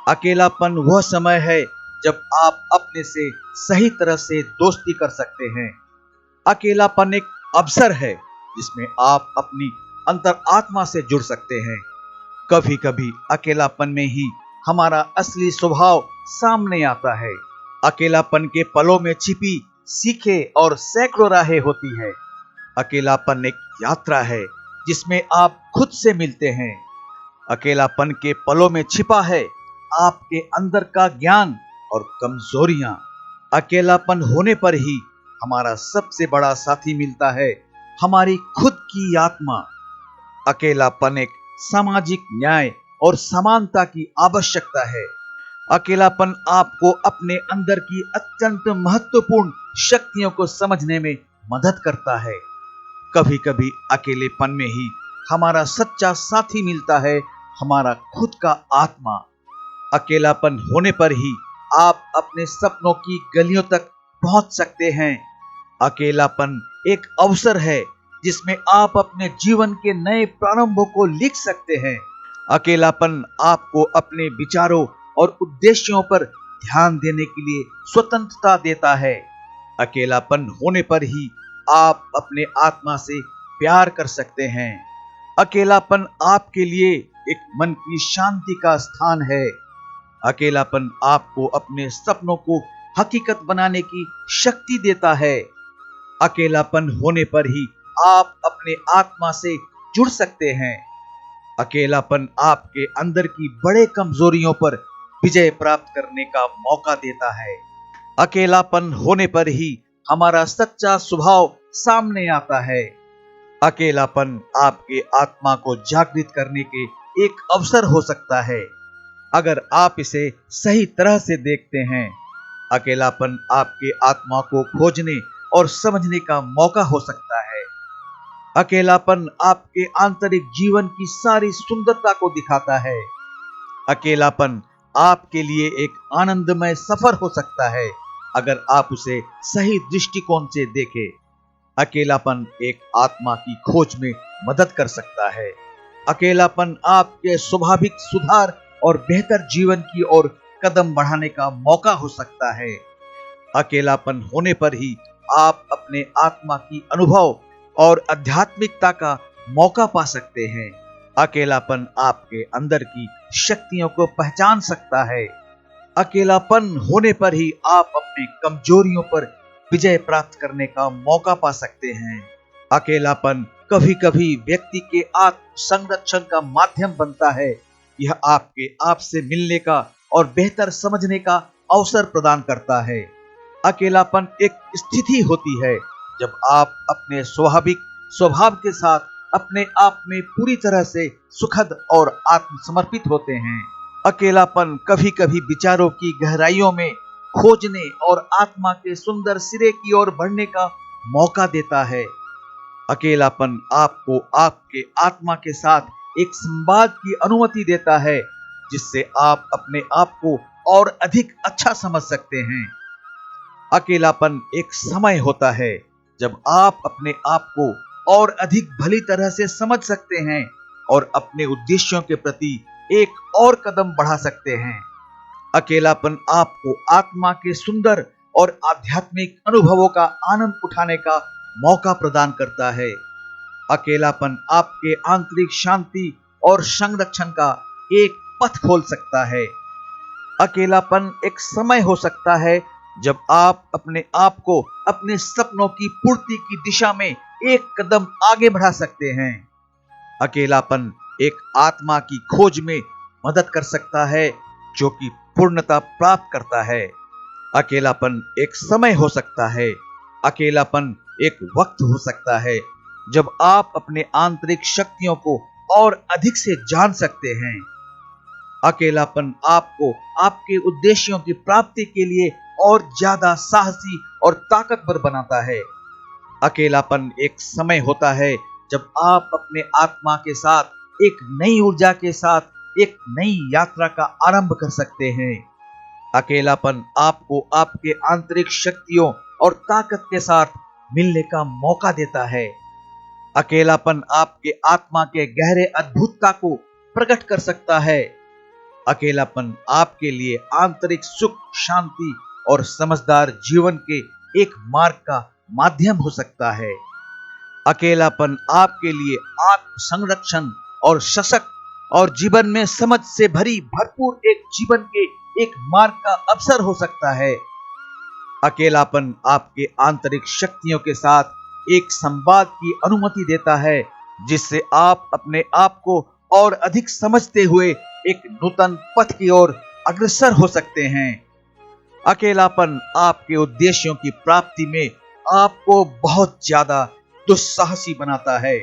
अकेलापन वह समय है जब आप अपने से सही तरह से दोस्ती कर सकते हैं। अकेलापन एक अवसर है जिसमें आप अपनी अंतरात्मा से जुड़ सकते हैं। कभी कभी अकेलापन में ही हमारा असली स्वभाव सामने आता है। अकेलापन के पलों में छिपी सीखे और सैकड़ों राहें होती है। अकेलापन एक यात्रा है जिसमें आप खुद से मिलते हैं। अकेलापन के पलों में छिपा है आपके अंदर का ज्ञान और कमजोरियां। अकेलापन होने पर ही हमारा सबसे बड़ा साथी मिलता है, हमारी खुद की आत्मा। अकेलापन एक सामाजिक न्याय और समानता की आवश्यकता है। अकेलापन आपको अपने अंदर की अत्यंत महत्वपूर्ण शक्तियों को समझने में मदद करता है। कभी कभी अकेलेपन में ही हमारा सच्चा साथी मिलता है, हमारा खुद का आत्मा। अकेलापन होने पर ही आप अपने सपनों की गलियों तक पहुंच सकते हैं। अकेलापन एक अवसर है जिसमें आप अपने जीवन के नए प्रारंभों को लिख सकते हैं। अकेलापन आपको अपने विचारों और उद्देश्यों पर ध्यान देने के लिए स्वतंत्रता देता है। अकेलापन होने पर ही आप अपने आत्मा से प्यार कर सकते हैं। अकेलापन आपके लिए एक मन की शांति का स्थान है। अकेलापन आपको अपने सपनों को हकीकत बनाने की शक्ति देता है। अकेलापन होने पर ही आप अपने आत्मा से जुड़ सकते हैं। अकेलापन आपके अंदर की बड़े कमजोरियों पर विजय प्राप्त करने का मौका देता है। अकेलापन होने पर ही हमारा सच्चा स्वभाव सामने आता है। अकेलापन आपके आत्मा को जागृत करने के एक अवसर हो सकता है, अगर आप इसे सही तरह से देखते हैं। अकेलापन आपके आत्मा को खोजने और समझने का मौका हो सकता है। अकेलापन आपके आंतरिक जीवन की सारी सुंदरता को दिखाता है। अकेलापन आपके लिए एक आनंदमय सफर हो सकता है, अगर आप उसे सही दृष्टिकोण से देखें। अकेलापन एक आत्मा की खोज में मदद कर सकता है। अकेलापन आपके स्वाभाविक सुधार और बेहतर जीवन की ओर कदम बढ़ाने का मौका हो सकता है। अकेलापन होने पर ही आप अपने आत्मा की अनुभव और आध्यात्मिकता का मौका पा सकते हैं। अकेलापन आपके अंदर की शक्तियों को पहचान सकता है। अकेलापन होने पर ही आप अपनी कमजोरियों पर विजय प्राप्त करने का मौका पा सकते हैं। अकेलापन कभी कभी व्यक्ति के आत्म संरक्षण का माध्यम बनता है। यह आपके आप से मिलने का और बेहतर समझने का अवसर प्रदान करता है। अकेलापन एक स्थिति होती है जब आप अपने स्वाभाविक स्वभाव के साथ अपने आप में पूरी तरह से सुखद और आत्मसमर्पित होते हैं। अकेलापन कभी कभी विचारों की गहराइयों में खोजने और आत्मा के सुंदर सिरे की ओर बढ़ने का मौका देता है। अकेलापन आपको आपके आत्मा के साथ एक संवाद की अनुमति देता है, जिससे आप अपने आप को और अधिक अच्छा समझ सकते हैं। अकेलापन एक समय होता है जब आप अपने आप को और अधिक भली तरह से समझ सकते हैं और अपने उद्देश्यों के प्रति एक और कदम बढ़ा सकते हैं। अकेलापन आपको आत्मा के सुंदर और आध्यात्मिक अनुभवों का आनंद उठाने का मौका प्रदान करता है। अकेलापन आपके आंतरिक शांति और संरक्षण का एक पथ खोल सकता है। अकेलापन एक समय हो सकता है जब आप अपने आप को अपने सपनों की पूर्ति की दिशा में एक कदम आगे बढ़ा सकते हैं। अकेलापन एक आत्मा की खोज में मदद कर सकता है जो कि पूर्णता प्राप्त करता है। अकेलापन एक समय हो सकता है, अकेलापन एक वक्त हो सकता है जब आप अपने आंतरिक शक्तियों को और अधिक से जान सकते हैं। अकेलापन आपको आपके उद्देश्यों की प्राप्ति के लिए और ज्यादा साहसी और ताकतवर बनाता है। अकेलापन एक समय होता है जब आप अपने आत्मा के साथ एक नई ऊर्जा के साथ एक नई यात्रा का आरंभ कर सकते हैं। अकेलापन आपको आपके आंतरिक शक्तियों और ताकत के साथ मिलने का मौका देता है। अकेलापन आपके आत्मा के गहरे अद्भुतता को प्रकट कर सकता है। अकेलापन आपके लिए आंतरिक सुख, शांति और समझदार जीवन के एक मार्ग का माध्यम हो सकता है। अकेलापन आपके लिए आत्म संरक्षण और सशक्त और जीवन में समझ से भरी भरपूर एक जीवन के एक मार्ग का अवसर हो सकता है। अकेलापन आपके आंतरिक शक्तियों के साथ एक संवाद की अनुमति देता है, जिससे आप अपने आप को और अधिक समझते हुए एक नूतन पथ की ओर अग्रसर हो सकते हैं। अकेलापन आपके उद्देश्यों की प्राप्ति में आपको बहुत ज्यादा दुस्साहसी बनाता है।